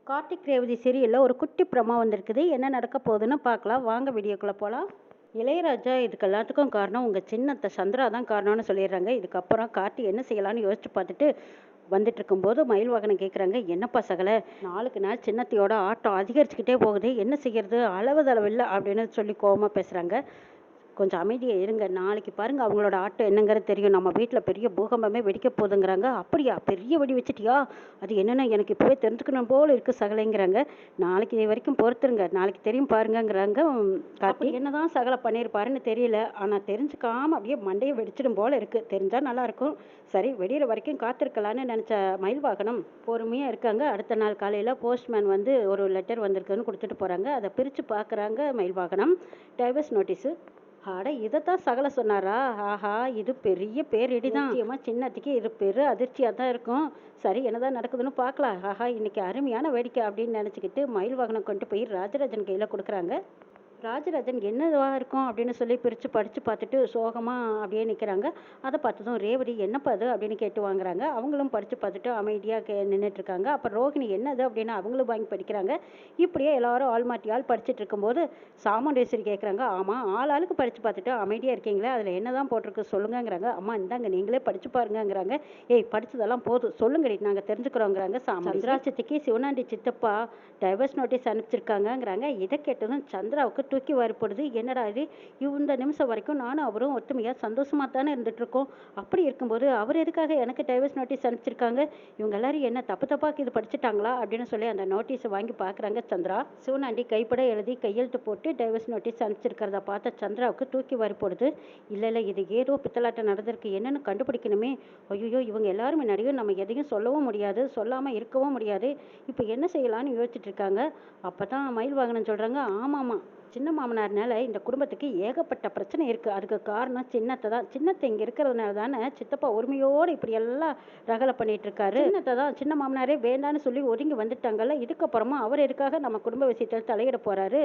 கார்த்திக் ரேவதி சீரியலில் ஒரு குட்டி ப்ரமோ வந்திருக்குது. என்ன நடக்க போகுதுன்னு பார்க்கலாம். வாங்க வீடியோக்குள்ளே போகலாம். இளையராஜா இதுக்கு எல்லாத்துக்கும் காரணம் உங்கள் சின்னத்தை சந்திரா தான் காரணம்னு சொல்லிடுறாங்க. இதுக்கப்புறம் கார்த்தி என்ன செய்யலான்னு யோசிச்சு பார்த்துட்டு வந்துட்டு இருக்கும்போது மயில் வாகனம் கேட்குறாங்க, என்னப்பா சகலை, நாளுக்கு நாள் சின்னத்தையோட ஆட்டம் அதிகரிச்சுக்கிட்டே போகுது, என்ன செய்யறது, அளவுதளவில்லை அப்படின்னு சொல்லி கோபமாக பேசுகிறாங்க. கொஞ்சம் அமைதியாக இருங்க, நாளைக்கு பாருங்கள் அவங்களோட ஆட்டம் என்னங்கிறது தெரியும், நம்ம வீட்டில் பெரிய பூகம்பமே வெடிக்க போகுதுங்கிறாங்க. அப்படியா, பெரிய வெடி வச்சிட்டியா, அது என்னென்ன எனக்கு இப்போவே தெரிஞ்சுக்கணும் போல் இருக்குது சகலைங்கிறாங்க. நாளைக்கு இது வரைக்கும் பொறுத்துருங்க, நாளைக்கு தெரியும் பாருங்கங்கிறாங்க. கார்த்தி என்னதான் சகலை பண்ணியிருப்பாருன்னு தெரியல, ஆனால் தெரிஞ்சுக்காமல் அப்படியே மண்டையை வெடிச்சிடும் போல் இருக்குது. தெரிஞ்சால் நல்லாயிருக்கும். சரி, வெடிகிற வரைக்கும் காத்திருக்கலான்னு நினச்ச மயில் வாகனம் பொறுமையாக இருக்காங்க. அடுத்த நாள் காலையில் போஸ்ட்மேன் வந்து ஒரு லெட்டர் வந்திருக்குன்னு கொடுத்துட்டு போகிறாங்க. அதை பிரித்து பார்க்குறாங்க மயில் வாகனம். Divorce notice. அட, இதைத்தான் சகல சொன்னாரா? ஆஹா, இது பெரிய பேரிடி தான். நிச்சயமாக சின்னத்துக்கு இது பெரு அதிர்ச்சியாக தான் இருக்கும். சரி, என்னதான் நடக்குதுன்னு பார்க்கலாம். ஆஹா, இன்னைக்கு அருமையான வேடிக்கை அப்படின்னு நினச்சிக்கிட்டு மயில் வாகனம் கொண்டு போய் ராஜராஜன் கையில் கொடுக்குறாங்க. ராஜராஜன் என்னவா இருக்கும் அப்படின்னு சொல்லி பிரித்து படித்து பார்த்துட்டு சோகமாக அப்படியே நிற்கிறாங்க. அதை பார்த்ததும் ரேவதி என்னப்பா அது அப்படின்னு கேட்டு வாங்குறாங்க. அவங்களும் படித்து பார்த்துட்டு அமைதியாக நின்றுட்டுருக்காங்க. அப்போ ரோஹிணி என்னது அப்படின்னு அவங்களும் வாங்கி படிக்கிறாங்க. இப்படியே எல்லாரும் ஆள் மாற்றி ஆள் படிச்சுட்டு இருக்கும்போது சாமுண்டேஸ்வரி கேட்குறாங்க, ஆமாம் ஆள் ஆளுக்கு படித்து பார்த்துட்டு அமைதியாக இருக்கீங்களே, அதில் என்ன தான் போட்டிருக்கு சொல்லுங்கங்கிறாங்க. அம்மா இந்தாங்க நீங்களே படித்து பாருங்கங்கிறாங்க. ஏய், படித்ததெல்லாம் போதும் சொல்லுங்கடி, நாங்கள் தெரிஞ்சுக்கிறோங்கிறாங்க. சந்திராட்சத்திக்கு சிவனாண்டி சித்தப்பா டைவர்ஸ் நோட்டீஸ் அனுப்பிச்சிருக்காங்கங்கிறாங்க. இதை கேட்டதும் சந்திராவுக்கு தூக்கி வாரிப்படுது. என்னடா இது, இந்த நிமிஷம் வரைக்கும் நானும் அவரும் ஒத்துமையாக சந்தோஷமாக தானே இருந்துகிட்ருக்கோம். அப்படி இருக்கும்போது அவர் எதுக்காக எனக்கு டைவர்ஸ் நோட்டீஸ் அனுப்பிச்சிருக்காங்க, இவங்க எல்லாரும் என்ன தப்பு தப்பாக இது படிச்சுட்டாங்களா அப்படின்னு சொல்லி அந்த நோட்டீஸை வாங்கி பார்க்குறாங்க சந்திரா. சிவனாண்டி கைப்பட எழுதி கையெழுத்து போட்டு டைவர்ஸ் நோட்டீஸ் அனுப்பிச்சிருக்கிறத பார்த்த சந்திராவுக்கு தூக்கி வாரிப்படுது. இல்லை இது ஏதோ பித்தலாட்டம் நடந்திருக்கு, என்னன்னு கண்டுபிடிக்கணுமே. ஐயோ, இவங்க எல்லாரும் முன்னாடியும் நம்ம எதையும் சொல்லவும் முடியாது, சொல்லாமல் இருக்கவும் முடியாது. இப்போ என்ன செய்யலான்னு யோசிச்சுட்டு இருக்காங்க. அப்போ தான் மயில் வாகனம் சொல்கிறாங்க, ஆமாம்மா சின்ன மாமனார்னால இந்த குடும்பத்துக்கு ஏகப்பட்ட பிரச்சனை இருக்குது, அதுக்கு காரணம் சின்னத்தை தான். சின்னத்தை இங்கே இருக்கிறதுனால தானே சித்தப்பா உரிமையோடு இப்படி எல்லாம் ரகலை பண்ணிட்டு இருக்காரு. சின்னத்தை தான் சின்ன மாமனாரே வேண்டான்னு சொல்லி ஒதுங்கி வந்துட்டாங்கல்ல, இதுக்கப்புறமா அவர் எதுக்காக நம்ம குடும்ப விஷயத்தில் தலையிட போகிறாரு.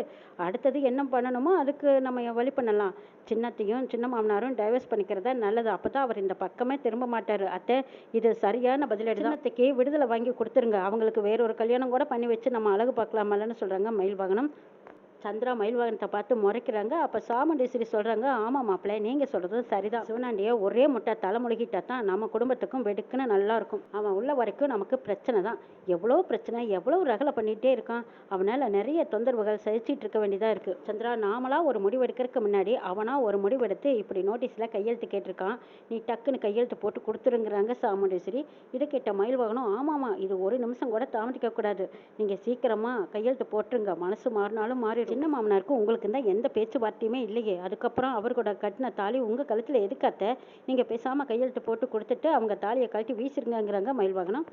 அடுத்தது என்ன பண்ணணுமோ அதுக்கு நம்ம வழி பண்ணலாம். சின்னத்தையும் சின்ன மாமனாரும் டைவர்ஸ் பண்ணிக்கிறதா நல்லது, அப்போ தான் அவர் இந்த பக்கமே திரும்ப மாட்டார். அத்தை, இது சரியான பதிலடி. சின்னத்துக்கு விடுதலை வாங்கி கொடுத்துருங்க, அவங்களுக்கு வேறொரு கல்யாணம் கூட பண்ணி வச்சு நம்ம அழகு பார்க்கலாமல்லன்னு சொல்கிறாங்க மயில் வாகனம். சந்திரா மயில் வாகனத்தை பார்த்து முறைக்கிறாங்க. அப்போ சாமுண்டேஸ்வரி சொல்கிறாங்க, ஆமாம் மாப்பிள்ளை, நீங்கள் சொல்கிறது சரிதான். சிவனாண்டியை ஒரே முட்டை தலைமுழுகிட்டா தான் நம்ம குடும்பத்துக்கும் வெடுக்குன்னு நல்லா இருக்கும். அவன் உள்ள வரைக்கும் நமக்கு பிரச்சனை தான். எவ்வளோ பிரச்சனை, எவ்வளோ ரகலை பண்ணிகிட்டே இருக்கான். அவனால் நிறைய தொந்தரவுகள் சகிச்சிட்டு இருக்க வேண்டியதாக இருக்குது. சந்திரா, நாமளாக ஒரு முடிவு எடுக்கிறதுக்கு முன்னாடி அவனாக ஒரு முடிவெடுத்து இப்படி நோட்டீஸில் கையெழுத்து கேட்டிருக்கான், நீ டக்குன்னு கையெழுத்து போட்டு கொடுத்துருங்கிறாங்க சாமுண்டேஸ்வரி. இதை கேட்ட மயில் வாகனம், ஆமாம்மா, இது ஒரு நிமிஷம் கூட தாமதிக்கக்கூடாது, நீங்கள் சீக்கிரமாக கையெழுத்து போட்டுருங்க, மனசு மாறினாலும் மாறி. சின்ன மாமனாருக்கும் உங்களுக்கு தான் எந்த பேச்சுவார்த்தையுமே இல்லையே, அதுக்கப்புறம் அவர்களோட கட்டின தாலி உங்கள் கழுத்தில் எதுக்காத்த, நீங்கள் பேசாமல் கையெழுத்து போட்டு கொடுத்துட்டு அவங்க தாலியை கழட்டி வீசிருங்கிறாங்க மயில் வாகனம்.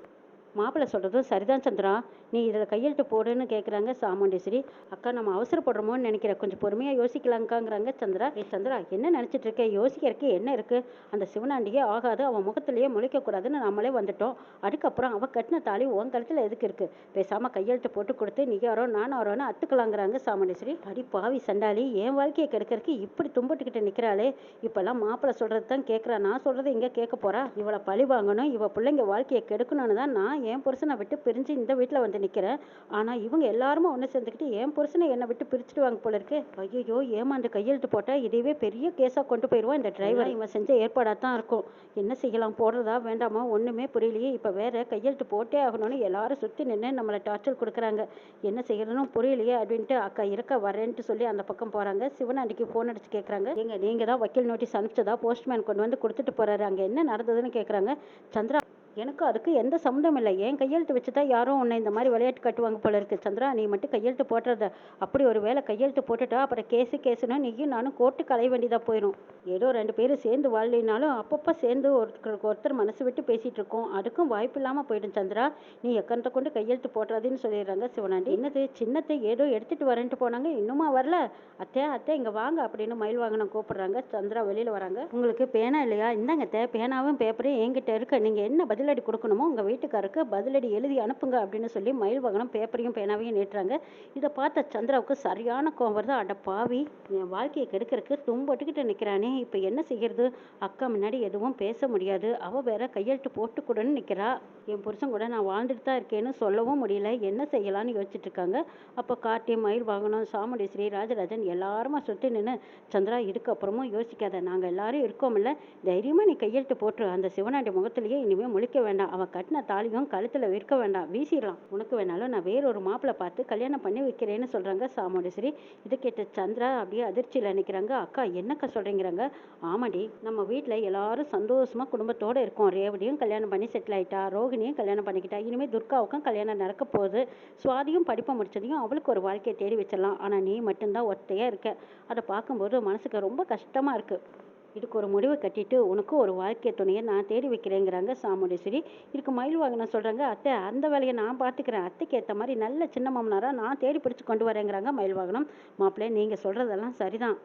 மாப்பிள்ளை சொல்கிறதும் சரிதான் சந்திரா, நீ இதில் கையெழுத்து போடுன்னு கேட்குறாங்க சாமுண்டேஸ்வரி. அக்கா, நம்ம அவசரப்படுறோமோன்னு நினைக்கிறேன், கொஞ்சம் பொறுமையாக யோசிக்கலாங்காங்கிறாங்க சந்திரா. சந்திரா, என்ன நினச்சிட்டு இருக்க, யோசிக்கிறதுக்கு என்ன இருக்குது, அந்த சிவனாண்டியே ஆகாது, அவன் முகத்திலேயே முழிக்கக்கூடாதுன்னு நம்மளே வந்துட்டோம். அதுக்கப்புறம் அவள் கட்டின தாலி உன் கழுத்தில் எதுக்கு இருக்குது, பேசாமல் கையெழுத்து போட்டு கொடுத்து நீ யாரோ நான் யாரோன்னு அத்துக்கலாங்கிறாங்க சாமுண்டேஸ்வரி. அடி பாவி சண்டாளி, என் வாழ்க்கையை கெடுக்கிறதுக்கு இப்படி தும்பிட்டுக்கிட்டு நிற்கிறாளே, இப்போல்லாம் மாப்பிள்ளை சொல்கிறது தான் கேட்குறா, நான் சொல்கிறது இங்கே கேட்க போகிறா, இவளை பழி வாங்கணும், இவள் பிள்ளைங்க வாழ்க்கையை கெடுக்கணும்னு தான் நான் என் புருஷனை விட்டு பிரிஞ்சு இந்த வீட்டில் வந்து நிற்கிறேன். ஆனால் இவங்க எல்லாருமே ஒன்று சேர்ந்துக்கிட்டு என் புருஷனை என்னை விட்டு பிரிச்சுட்டு வாங்க போல இருக்கு. ஐயோ, ஏமாந்து கையெழுத்து போட்டால் இதுவே பெரிய கேஸாக கொண்டு போயிடுவான் இந்த டிரைவர். இவன் செஞ்ச ஏற்பாடாக தான் இருக்கும். என்ன செய்யலாம், போடுறதா வேண்டாமா ஒன்றுமே புரியலையே. இப்போ வேற கையெழுத்து போட்டே ஆகணும்னு எல்லாரும் சுற்றி நின்று நம்மளை டார்ச்சர் கொடுக்குறாங்க. என்ன செய்யணும்னு புரியலையே அப்படின்ட்டு அக்கா இருக்க வரேன்ட்டு சொல்லி அந்த பக்கம் போகிறாங்க. சிவனாண்டிக்கு ஃபோன் அடிச்சு கேட்குறாங்க, நீங்கள் தான் வக்கீல் நோட்டீஸ் அனுப்பிச்சதா, போஸ்ட்மேன் கொண்டு வந்து கொடுத்துட்டு போகிறாரு, அங்கே என்ன நடந்ததுன்னு கேட்குறாங்க. சந்திரா, எனக்கு அதுக்கு எந்த சம்மந்தம் இல்லை, என் கையெழுத்து வச்சு தான் யாரும் உன்னை இந்த மாதிரி விளையாட்டு கட்டுவாங்க போல இருக்குது. சந்திரா, நீ மட்டும் கையெழுத்து போட்டுறத, அப்படி ஒரு வேளை கையெழுத்து போட்டுட்டா அப்புறம் கேஸுன்னா நீயும் நானும் கோர்ட்டுக்கு அலைய வேண்டியதாக போயிடும். ஏதோ ரெண்டு பேரும் சேர்ந்து வாழலினாலும் அப்பப்போ சேர்ந்து ஒருத்தர் மனசு விட்டு பேசிகிட்டு இருக்கோம், அதுக்கும் வாய்ப்பு இல்லாமல் போயிடும். சந்திரா, நீ எக்கனத்தை கொண்டு கையெழுத்து போட்டுறதுன்னு சொல்லிடுறாங்க சிவனாண்டி. என்னது, சின்னத்தை ஏதோ எடுத்துகிட்டு வரேன்ட்டு போனாங்க, இன்னுமா வரல, அத்தை இங்கே வாங்க அப்படின்னு மயில் வாகனம் கூப்பிடுறாங்க. சந்திரா வெளியில் வராங்க. உங்களுக்கு பேனா இல்லையா, இந்தாங்க அத்தை, பேனாவும் பேப்பரையும் என்கிட்ட இருக்கு, நீங்கள் என்ன பதில் பதிலடி கொடுக்கணுமோ உங்கள் வீட்டுக்காருக்கு பதிலடி எழுதி அனுப்புங்க அப்படின்னு சொல்லி மயில் வாகனம் பேப்பரையும் பேனாவையும் நீட்டுறாங்க. இதை பார்த்த சந்திராவுக்கு சரியான கோவம் வருது. அட பாவி, என் வாழ்க்கையை கெடுக்கிறதுக்கு தும்போட்டுக்கிட்டு நிற்கிறானே, இப்போ என்ன செய்யறது? அக்கா முன்னாடி எதுவும் பேச முடியாது, அவள் வேற கையெழுத்து போட்டு கூடன்னு நிற்கிறா. என் புருஷன் கூட நான் வாழ்ந்துட்டு தான் இருக்கேன்னு சொல்லவும் முடியல, என்ன செய்யலான்னு யோசிச்சுட்டு இருக்காங்க. அப்போ கார்த்தி, மயில் வாகனம், சாமுண்டீஸ்வரி, ராஜராஜன் எல்லாருமா சுற்றி நின்று, சந்திரா இதுக்கப்புறமும் யோசிக்காத, நாங்கள் எல்லாரும் இருக்கோம்ல, தைரியமாக நீ கையெழுத்து போட்டு அந்த சிவனாண்டி முகத்திலேயே இனிமேல் முழிக்க வேண்டாம், அவன் கட்டின தாலியும் கழுத்தில் விற்க வேண்டாம், வீசிடலாம். உனக்கு வேணாலும் நான் வேறொரு மாப்பிள்ளை பார்த்து கல்யாணம் பண்ணி வைக்கிறேன்னு சொல்கிறாங்க சாமுண்டீஸ்வரி. இதை கேட்ட சந்திரா அப்படியே அதிர்ச்சியில் நிற்கிறாங்க. அக்கா என்னக்கா சொல்கிறீங்கிறாங்க. ஆமாடி, நம்ம வீட்டில் எல்லாரும் சந்தோஷமாக குடும்பத்தோடு இருக்கோம். ரேவதியும் கல்யாணம் பண்ணி செட்டில் ஆகிட்டா, ரோகிணியும் கல்யாணம் பண்ணிக்கிட்டா, இனிமேல் துர்காவுக்கும் கல்யாணம் நடக்க போகுது. சுவாதியும் படிப்பை முடிச்சதையும் அவளுக்கு ஒரு வாழ்க்கையை தேடி வச்சிடலாம். ஆனால் நீ மட்டும்தான் ஒத்தையாக இருக்க. அதை பார்க்கும்போது மனசுக்கு ரொம்ப கஷ்டமாக இருக்குது. இதுக்கு ஒரு முடிவு கட்டிட்டு உனக்கு ஒரு வாழ்க்கை துணையை நான் தேடி வைக்கிறேங்கிறாங்க சாமுண்டீஸ்வரி. இதுக்கு மயில் வாங்கின சொல்கிறாங்க, அத்தை அந்த வேலையை நான் பார்த்துக்கிறேன், அத்தைக்கு ஏற்ற மாதிரி நல்ல சின்ன மாமனாராக நான் தேடி பிடிச்சி கொண்டு வரேங்கிறாங்க மயில் வாகனம். மாப்பிள்ளை, நீங்கள் சொல்கிறதெல்லாம் சரிதான்,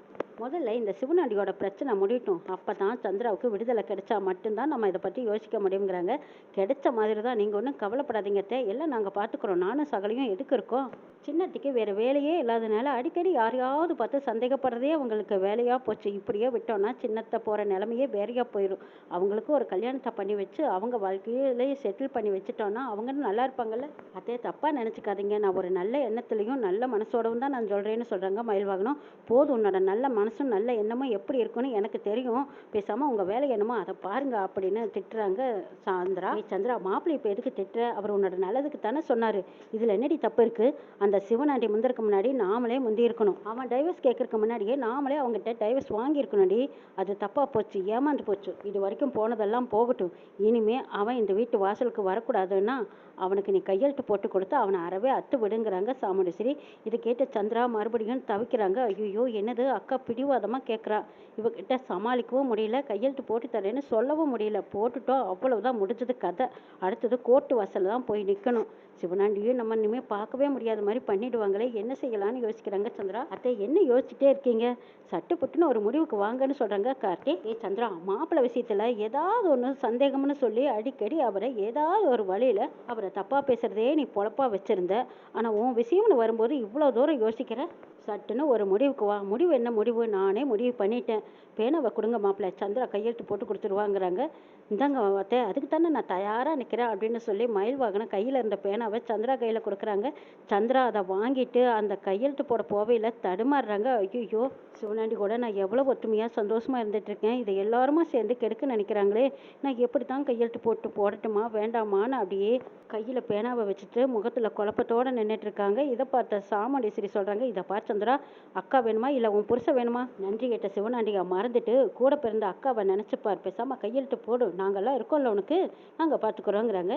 முதல்ல இந்த சிவனாண்டியோட பிரச்சனை முடியட்டும், அப்போ தான் சந்திராவுக்கு விடுதலை கிடைச்சா மட்டும்தான் நம்ம இதை பற்றி யோசிக்க முடியுங்கிறாங்க. கிடைச்ச மாதிரி தான், நீங்கள் ஒன்றும் கவலைப்படாதீங்க அத்தை, எல்லாம் நாங்கள் பார்த்துக்குறோம், நானும் சகலையும் எதுக்கு இருக்கோம். சின்னத்துக்கு வேறு வேலையே இல்லாதனால அடிக்கடி யாரையாவது பார்த்து சந்தேகப்படுறதே அவங்களுக்கு வேலையாக போச்சு. இப்படியே விட்டோம்னா சின்னத்தை போகிற நிலமையே வேறையாக போயிடும். அவங்களுக்கு ஒரு கல்யாணத்தை பண்ணி வச்சு அவங்க வாழ்க்கையிலேயே செட்டில் பண்ணி வச்சுட்டோன்னா அவங்க நல்லா இருப்பாங்கல்ல. அதே தப்பாக நினச்சிக்காதீங்க, நான் ஒரு நல்ல எண்ணத்துலையும் நல்ல மனசோடவும் தான் நான் சொல்கிறேன்னு சொல்கிறாங்க மயில் வாகனம். போதும், உன்னோட நல்ல மனசும் நல்ல எண்ணமும் எப்படி இருக்குன்னு எனக்கு தெரியும், பேசாமல் உங்கள் வேலை என்னமோ அதை பாருங்க அப்படின்னு திட்டுறாங்க சாந்திரா. சந்திரா, மாப்பிள்ளை இப்போ எதுக்கு திட்டுற? அவர் உன்னோட நல்லதுக்கு தானே சொன்னார், இதில் என்னடி தப்பு இருக்குது? அந்த சிவனாண்டி முந்தருக்கு முன்னாடி நாமளே முந்தி இருக்கணும். அவன் டைவர்ஸ் கேட்கறதுக்கு முன்னாடியே நாமளே அவங்ககிட்ட டைவர்ஸ் வாங்கியிருக்கணும்டி. அது தப்பாக போச்சு, ஏமாந்து போச்சு. இது வரைக்கும் போனதெல்லாம் போகட்டும், இனிமே அவன் இந்த வீட்டு வாசலுக்கு வரக்கூடாதுன்னா அவனுக்கு நீ கையெழுத்து போட்டு கொடுத்து அவனை அறவே அத்து விடுங்கிறாங்க சாமுண்டீஸ்வரி. இதை கேட்ட சந்திரா மறுபடியும் தவிக்கிறாங்க. ஐயோ, என்னது அக்கா பிடிவாதமாக கேட்குறா, இவகிட்ட சமாளிக்கவும் முடியல, கையெழுத்து போட்டு தரேன்னு சொல்லவும் முடியல. போட்டுட்டோம், அவ்வளவுதான், முடிஞ்சது கதை. அடுத்தது கோர்ட்டு வாசலில் தான் போய் நிற்கணும். சிவனாண்டியும் நம்ம இனிமேல் பார்க்கவே முடியாத மாதிரி பண்ணிடுவாங்களே, என்ன செய்யலான்னு யோசிக்கிறாங்க சந்திரா. அத்தை என்ன யோசிச்சுட்டே இருக்கீங்க, சட்டுப்புட்டுன்னு ஒரு முடிவுக்கு வாங்கன்னு சொல்கிறாங்க கார்த்தி. சந்திரா, மாப்பிள்ளை விஷயத்தில் ஏதாவது ஒன்று சந்தேகம்னு சொல்லி அடிக்கடி அவரை ஏதாவது ஒரு வழியில் அவரை தப்பாக பேசுகிறதே நீ பொழப்பா வச்சுருந்த. ஆனால் உன் விஷயம்னு வரும்போது இவ்வளோ தூரம் யோசிக்கிற. சட்டுன்னு ஒரு முடிவுக்கு வா. முடிவு என்ன முடிவு? நானே முடிவு பண்ணிட்டேன். பேனாவை கொடுங்க மாப்பிள்ளை, சந்திரா கையெழுத்து போட்டு கொடுத்துருவாங்கிறாங்க. இந்தாங்க அத்தை, அதுக்கு தானே நான் தயாராக நிற்கிறேன் அப்படின்னு சொல்லி மயில் வாகனம் கையில் இருந்த பேனாவை சந்திரா கையில் கொடுக்குறாங்க. சந்திரா அதை வாங்கிட்டு அந்த கையெழுத்து போட போவையில் தடுமாறுறாங்க. ஐயோ, சிவனாண்டி கூட நான் எவ்வளோ ஒற்றுமையாக சந்தோஷமாக இருந்துகிட்ருக்கேன், இதை எல்லாருமா சேர்ந்து கெடுக்க நினைக்கிறாங்களே, நான் எப்படி தான் கையெழுத்து போட்டு போடட்டுமா வேண்டாமான்னு அப்படியே கையில் பேனாவை வச்சுட்டு முகத்தில் குழப்பத்தோடு நின்றுட்டுருக்காங்க. இதை பார்த்த சாமுண்டீஸ்வரி சொல்கிறாங்க, இதை பார் சந்திரா, அக்கா வேணுமா இல்லை உன் புருஷன் வேணுமா? நன்றி கேட்ட சிவனாண்டியை மறந்துட்டு கூட பிறந்த அக்காவை நினச்சிப்பார், பேசாமல் கையெழுத்து போடு, நாங்கள்லாம் இருக்கோம்ல உனக்கு, நாங்கள் பார்த்துக்குறோங்கிறாங்க.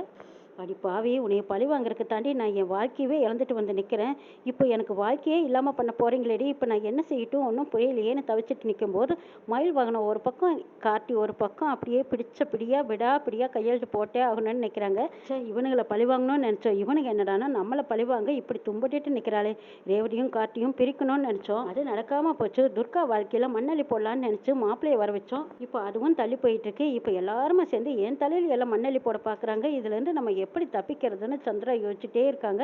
அடி பாவி, உன்னைய பழி வாங்குறதுக்கு தாண்டி நான் என் வாழ்க்கையவே இழந்துட்டு வந்து நிற்கிறேன். இப்போ எனக்கு வாழ்க்கையே இல்லாமல் பண்ண போகிறீங்களேடி, இப்போ நான் என்ன செய்யட்டும் ஒன்றும் புரியலையேன்னு தவிச்சிட்டு நிற்கும்போது மயில் வாகனம் ஒரு பக்கம், கார்த்தி ஒரு பக்கம் அப்படியே பிடிச்ச பிடியாக விடாப்பிடியாக கையெழுத்து போட்டே ஆகணும்னு நிற்கிறாங்க. சே, இவனுங்களை பழி வாங்கணும்னு நினச்சோம், இவனுக்கு என்னடானா நம்மளை பழி வாங்க இப்படி தும்பிட்டு நிற்கிறாளே. ரேவதியும் கார்த்தியும் பிரிக்கணும்னு நினச்சோம், அது நடக்காமல் போச்சு. துர்கா வாழ்க்கையில் மண்ணள்ளி போடலான்னு நினச்சி மாப்பிள்ளையை வர வச்சோம், இப்போ அதுவும் தள்ளி போயிட்டு இருக்கு. இப்போ எல்லாருமே சேர்ந்து என் தலையில் எல்லாம் மண்ணள்ளி போட பார்க்குறாங்க. இதுலேருந்து நம்ம எப்படி தப்பிக்கிறதுன்னு சந்திரா யோசிச்சுட்டே இருக்காங்க.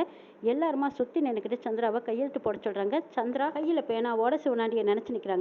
எல்லாருமா சுற்றி நின்றுக்கிட்டு சந்திராவை கையெழுத்து போட சொல்கிறாங்க. சந்திரா கையில் பேனாவோட சிவனாண்டியை நினச்சி நிற்கிறாங்க.